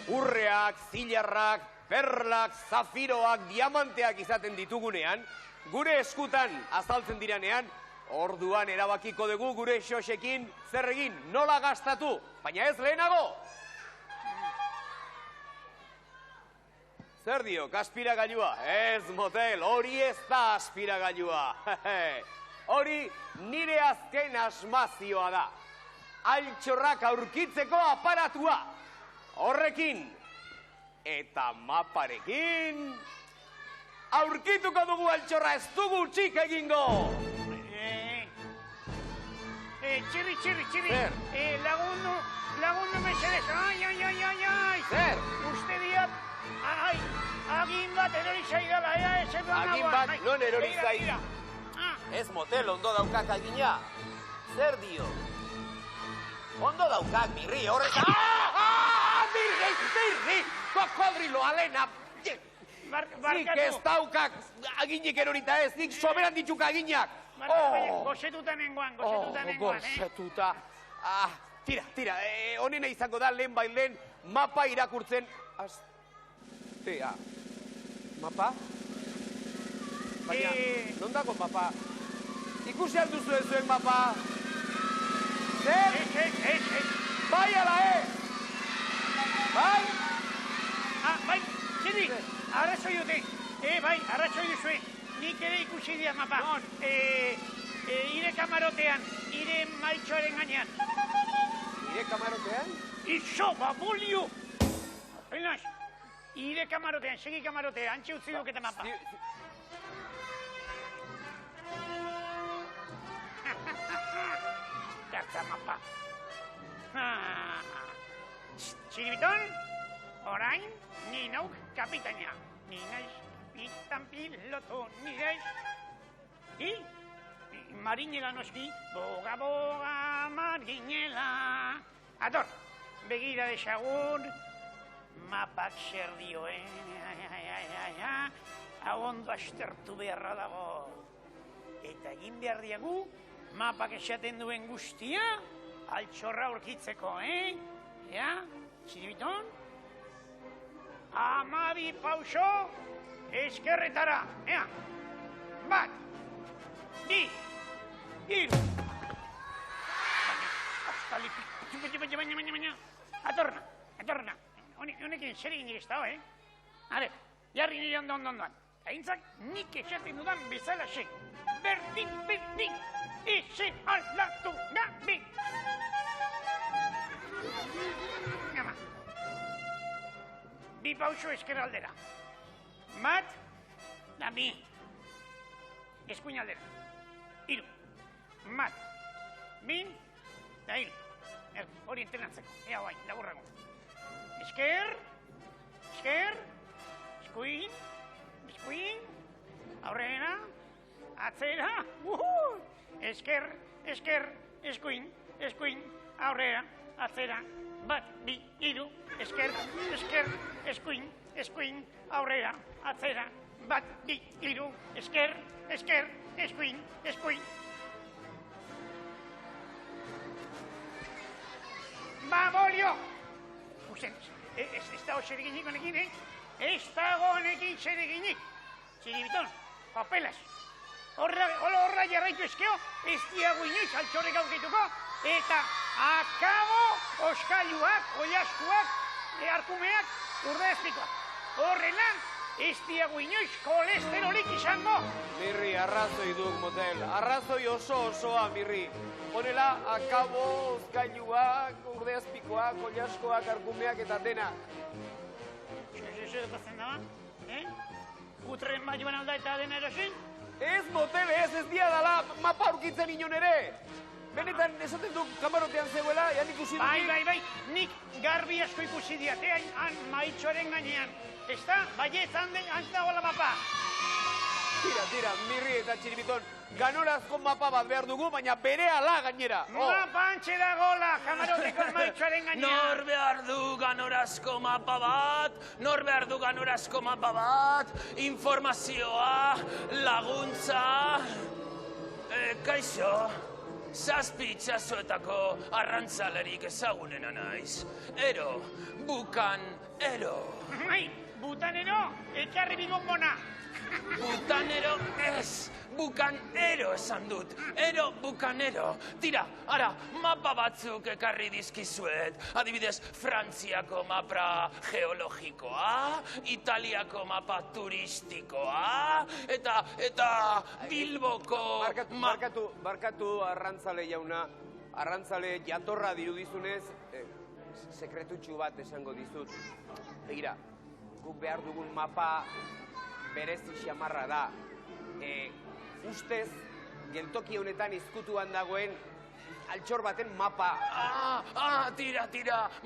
Speaker 8: urreak, zilarrak, perlak, zafiroak, diamanteak izaten ditugunean, gure eskutan azaltzen diranean, orduan erabakiko dugu gure xoxekin zer egin, nola gastatu, baina ez lehenago. Zer diok, aspiragailua? Ez, motel, hori ez da aspiragailua. Hori nire azken asmazioa da. Altxorrak aurkitzeko aparatua. Horrekin, eta maparekin, aurkituko dugu altxorra, ez dugu txik egingo!
Speaker 3: Txirri,
Speaker 8: Zer?
Speaker 3: Lagundu mesedez, ai!
Speaker 8: Zer?
Speaker 3: Uste diat, agin bat erori zaidala, ez
Speaker 8: Agin bat, non erori zaid? Ez motel, ondo daukak agina. Zer dio? Ondo daukak, Mirri, horrek... Mirri! Kokodrilo, alena! Nik ez daukak aginik erorita ez, nik soberan dituk aginak!
Speaker 3: Gozetuta nengoan,
Speaker 8: Gozetuta... Tira, honena izango da lehen bailen mapa irakurtzen... Mapa? Baina, non dago mapa? Ikusi alduzu ez zuen mapa? Zer?
Speaker 3: Ez.
Speaker 8: Bai ala, Bai?
Speaker 3: Bai, Txirri, arrazoi dute. Bai, arrazoi duzue. Nik ere ikusi diat mapa. Non? Ire kamarotean, ire maitxoaren gainean.
Speaker 8: Ire kamarotean?
Speaker 3: Iso, babolio! Oinaz, ire kamarotean, segi kamarotean, antxe utzi duketa mapa. Gartza mapa. Txiribiton, orain, ni nauk kapitaina. Ni naiz, pitan piloto, ni naiz. Marinela noski, boga, marinela. Ator, begira desagun, mapak zer dioen, hau ondo astertu beharra dago. Eta egin behar diagu, mapak esaten duen guztia, altxorra aurkitzeko, Txiribiton? 12 pauso, eskerretara, 1, 2, 3. Baina, atorna. Honekin zer egin ez dago, Are, jarri nire ondoan. Aintzak nik esaten dudan bezala xe. Berdin, ezen aldatu gabe. Nama. 2 pauso esker aldera. Bat, da 2. Eskuin aldera. 3. Bat, 2, da 3. Hori entrenatzeko. Ea bain, laburrago. Esker, esker, eskuin, eskuin, aurrera, atzera, esker, esker, eskuin, eskuin, aurrera, atzera, bat, bi, hiru, esker, esker, eskuin, eskuin, aurrera, atzera, bat, bi, hiru, esker, esker, eskuin, eskuin. Ba, bolio! Usen, ez dago zereginik honekin, Ez dago honekin zereginik. Txiribiton, papelas. Horra jarraitu ezkeo, ez diago inoiz altxorrek aurkituko, eta akabo oskailuak, oilaskuak, arkumeak, urdezpikoak. Horrela, ez diago inoiz kolesterolik izango.
Speaker 8: Mirri, arrazoi duk, motel. Arrazoi osoa, Mirri. Honela, akabo, oskailuak, urdeazpikoak, oilaskoak, arkumeak eta dena.
Speaker 3: Zer dutazen daba? Gutren baioan alda eta dena erosin?
Speaker 8: Ez, motel, ez dia dala mapa aurkitzen inon ere. Benetan, esaten duk kamarotean zegoela, jan ikusi duk.
Speaker 3: Bai, nik garbi asko ikusi diate, han maitxoren gainean. Ez da, baietan dagoela mapa.
Speaker 8: Tira, Mirri eta Txiribiton, ganorazko mapa bat behar dugu, baina berehala gainera.
Speaker 3: Mapa antxe dagoela, kamaroteko maitxoaren gainean.
Speaker 5: Nor behar du ganorazko mapa bat, nor behar du ganorazko mapa bat, informazioa, laguntza, kaixo, zazpi itxasoetako arrantzalerik ezagunena naiz. Ero, bukan, ero.
Speaker 3: Butanero, ekarri bigombona.
Speaker 5: Butanero ez, bukanero esan dut, ero bukanero. Tira, ara, mapa batzuk ekarri dizkizuet. Adibidez, Frantziako mapa geologikoa, Italiako mapa turistikoa, eta Bilboko...
Speaker 8: Barkatu arrantzale jauna, arrantzale jatorra dirudizunez, sekretutxu bat esango dizut. Begira, guk behar dugun mapa berezi xamarra da. Ustez, geltoki honetan izkutuan dagoen altxor baten mapa.
Speaker 5: Tira,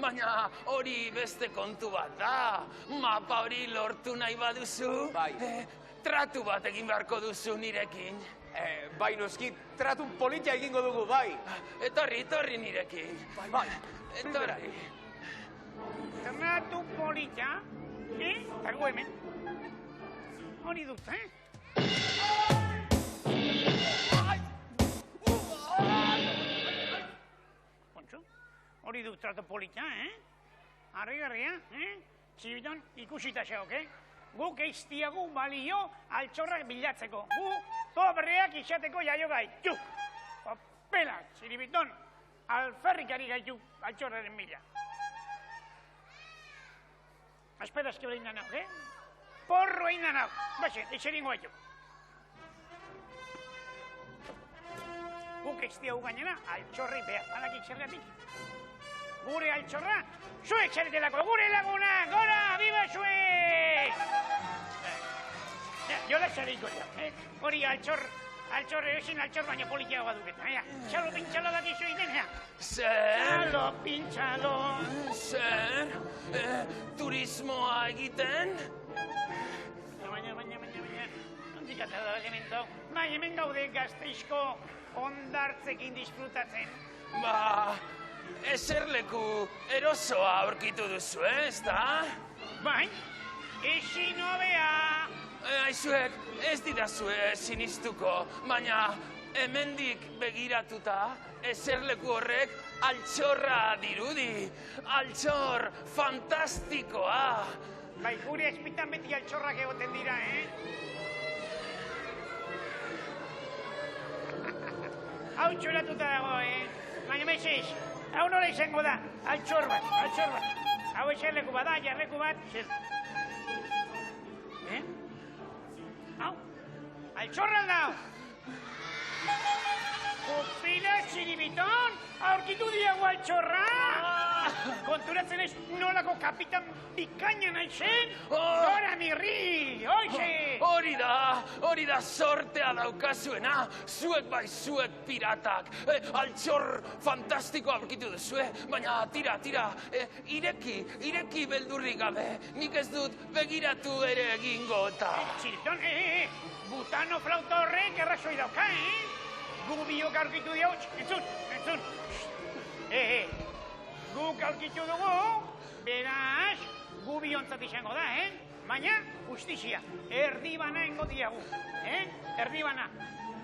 Speaker 5: baina hori beste kontu bat da. Mapa hori lortu nahi baduzu.
Speaker 8: Bai.
Speaker 5: Tratu bat egin beharko duzu nirekin.
Speaker 8: Bai, noski, tratu politia egingo dugu, bai.
Speaker 5: Etorri nirekin.
Speaker 8: Bai.
Speaker 5: Etorri.
Speaker 3: Tratu politia, targo hemen. Hori dut, Kontxo, hori dut trato polita, Arri-garria, Txibiton ikusita xeok, Guk eiztiagu balio altxorrak bilatzeko. Gu pobreak izateko jaio gaitu. Papela, Txiribiton, alferrikari gaitu altxorraren mila. Espera, eske behin danau, Porro egin danau. Baxe, etxeringo gaitu. Guk eiztiagu gainera altxorri behar. Badakik zergatik. Gure altxorra, zuek zaretelako, gure laguna, gora, biba zuek! Jola zareiko da, hori altxor ezin altxor baina politiagoa duketa, txalo pintxalo dakizu egiten,
Speaker 5: Zer?
Speaker 3: Txalo pintxalo.
Speaker 5: Zer? Turismoa egiten?
Speaker 3: Baina, nondik atara da elemento? Bai, hemen gaude Gasteizko hondartzekin disfrutatzen.
Speaker 5: Ba, eserleku erosoa aurkitu duzu, ezta?
Speaker 3: Bai, ezin hobea.
Speaker 5: Aizuek, ez didazue sinistuko, baina hemendik begiratuta eserleku horrek altxorra dirudi. Altxor fantastikoa.
Speaker 3: Bai, gure espitan beti altxorrak egoten dira, Hau txoratuta dago, Baina mezez, hau nola izango da, altxor bat. Hau eserleku bada, jarleku bat, zer. Hau, altxorra aldau. Pupila, Txiribiton, aurkitu diago altxorra. Konturatzen ez nolako kapitan bikaina naizen? Dora mirri, hoxe!
Speaker 5: Hori da sortea daukazuena. Zuek bai zuek piratak. Altxor fantastiko aurkitu duzue, baina tira, ireki beldurrik gabe. Nik ez dut begiratu ere egingo eta...
Speaker 3: Txiriton, butano flauta horrek errazoi dauka, Gu biok aurkitu diotx, entzun. Guk aurkitu dugu, beraz, gu biontzat izango da, Baina, justizia, erdibana ingo diagu, Erdibana,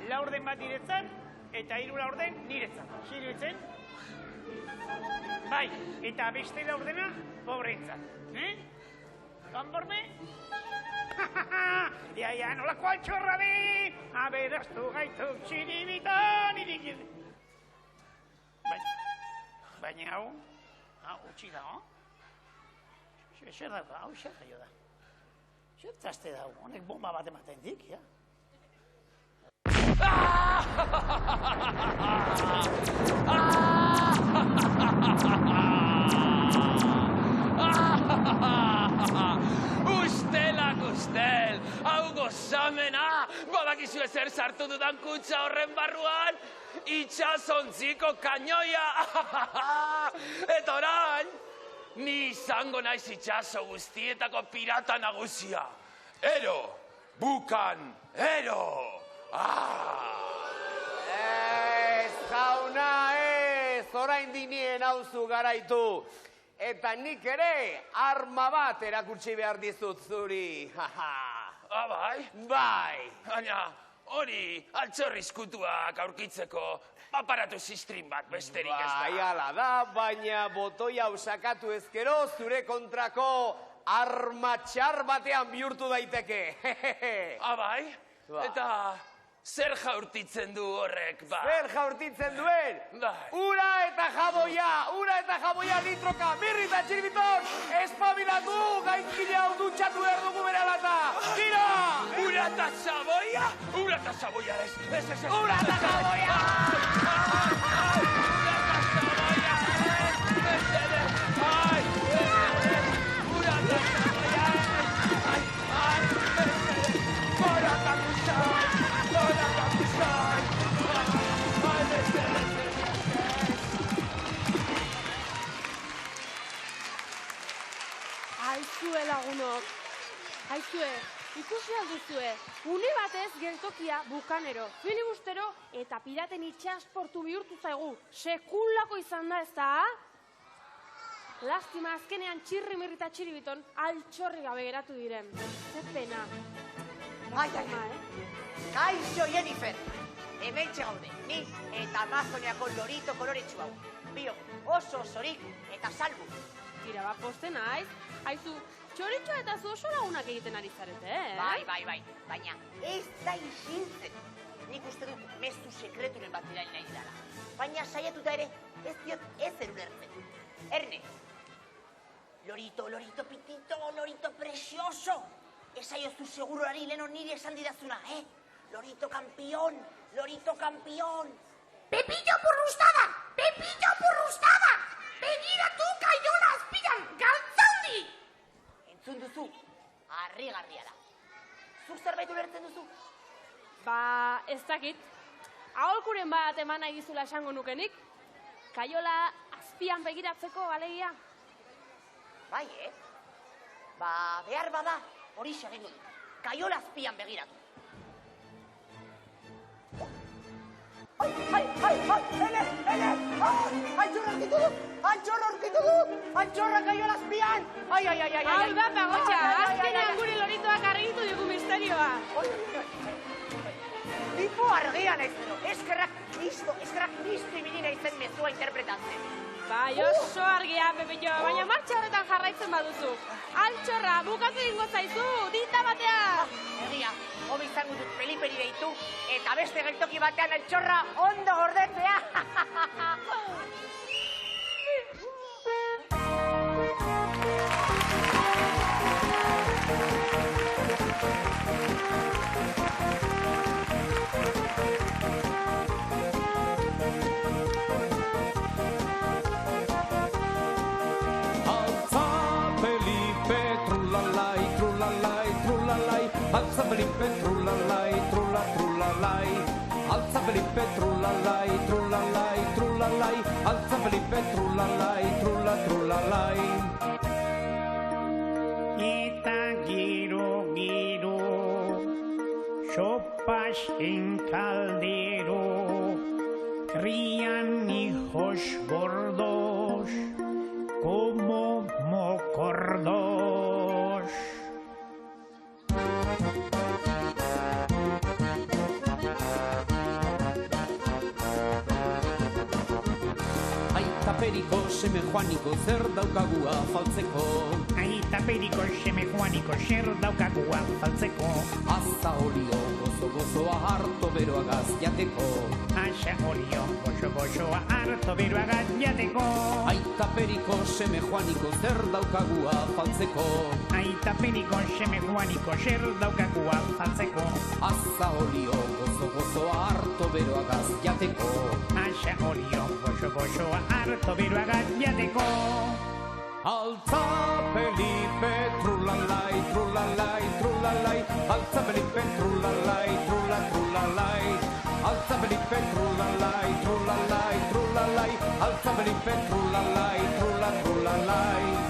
Speaker 3: laurden bat diretzat, eta 3 laurden niretzat. Ziruetzen? Bai, eta beste laurdena pobreentzat, Konforme? Ja, nolako altxorra di! Aberaztu gaitu txiribitan irikin. Baina hau, utzi dago. Zer dauka, hau zer jaio da. Zer traste dago, honek bomba bat ematen dik, ja?
Speaker 5: Ustel, hau gozamena, badakizue zer sartu dudan kutsa horren barruan, itxasontziko kainoia. Eta orain, ni izango naiz itxaso guztietako pirata nagusia. Ero, bukan, ero.
Speaker 8: Ez, jauna, ez, orain dinien hauzu garaitu. Eta nik ere arma bat erakutsi behar dizut zuri.
Speaker 5: Bai?
Speaker 8: Bai.
Speaker 5: Baina hori altxorrizkutuak aurkitzeko aparatu zistrin bat besterik ez da.
Speaker 8: Bai, ala da, baina botoia usakatu ezkero zure kontrako arma txar batean bihurtu daiteke.
Speaker 5: Bai? Eta zer jaurtitzen du horrek, ba?
Speaker 8: Zer jaurtitzen duen? Ura eta jaboia litroka, mirri eta txirbiton, espabilatu, gaizkile hau dutxatu behar dugu bere alata. Tira!
Speaker 5: Ura eta jaboia? Ura eta jaboia ez.
Speaker 8: Ura eta jaboia!
Speaker 1: Aizue lagunok, aizue, ikusi alduzue, une batez geltokia bukanero, filibustero eta piraten itxasportu bihurtu zaigu, sekulako izan da ez da? Lastima azkenean txirri-mirri eta txiribiton altxorri gabe geratu diren. Zer pena.
Speaker 4: Ai. Kaixo, Jennifer. Hementxe gaude, ni eta Amazoniako lorito koloretsu hau. Bio, oso osorik eta salbu.
Speaker 1: Tira, posten naiz. Haizu, txoritxoa eta zu oso lagunak egiten ari zarete,
Speaker 4: Bai. Baina ez da isiltzen. Nik uste dut mezu sekreturen bat irail nahi dara. Baina saiatuta ere ez diot ezer ulertzen. Erne, lorito pitito, lorito precioso. Esaiozu segurari leheno niri esan didazuna, Lorito campión.
Speaker 9: Pepillo purrustada! Begiratu kaiola azpian, galtzaundi!
Speaker 4: Entzun duzu, harrigarria da. Zuk zerbait ulertzen duzu?
Speaker 1: Ba, ez dakit. Aholkuren bat eman nahi dizula esango nukenik. Kaiola azpian begiratzeko alegia.
Speaker 4: Bai, Ba, behar bada, hori egingo dut. Kaiola azpian begiratu. Altxorra kaiola azpian!
Speaker 1: Hau da, pagotxa, azkenean gure loritoak argitu dugu misterioa.
Speaker 4: Tipo argia naizeno, eskerrak Kristo ibili naizen mezua interpretatzen.
Speaker 1: Bai, oso argia, Pepillo, baina martxa horretan jarraitzen baduzu. Altxorra, bukatu dingo zaizu, dinta batean!
Speaker 4: Egia, hobi izango dut Feliperi deitu, eta beste geltoki batean altxorra ondo gordetzea.
Speaker 2: Altza Felipe, trulalai, trulla, trulalai. Altza Felipe, trulalai, trulalai, trulalai. Altza Felipe, trulalai, trulla, trulalai.
Speaker 3: Eta giro, sopas en caldero, crían hijos gordos como mocordos.
Speaker 2: Aita periko, seme joaniko, zer daukagu afaltzeko.
Speaker 3: Aita periko, seme joaniko, zer daukagu afaltzeko.
Speaker 2: Aza olio, gozo-gozoa harto beroagaz jateko.
Speaker 3: Asa olio, gozo-gozoa harto beroagaz jateko.
Speaker 2: Aita periko, seme joaniko, zer daukagu afaltzeko.
Speaker 3: Aita periko, seme joaniko, zer daukagu afaltzeko.
Speaker 2: Aza olio, gozo-gozoa harto beroagaz jateko.
Speaker 3: Asa olio, gozo-gozoa harto beroagaz jateko.
Speaker 2: Altza Felipe, trulalai, trulalai, trulalai. Altza Felipe, trulalai, trulla, trulalai. Altza Felipe, trulalai, trulalai, trulalai. Altza Felipe, trulalai, trulla, trulalai.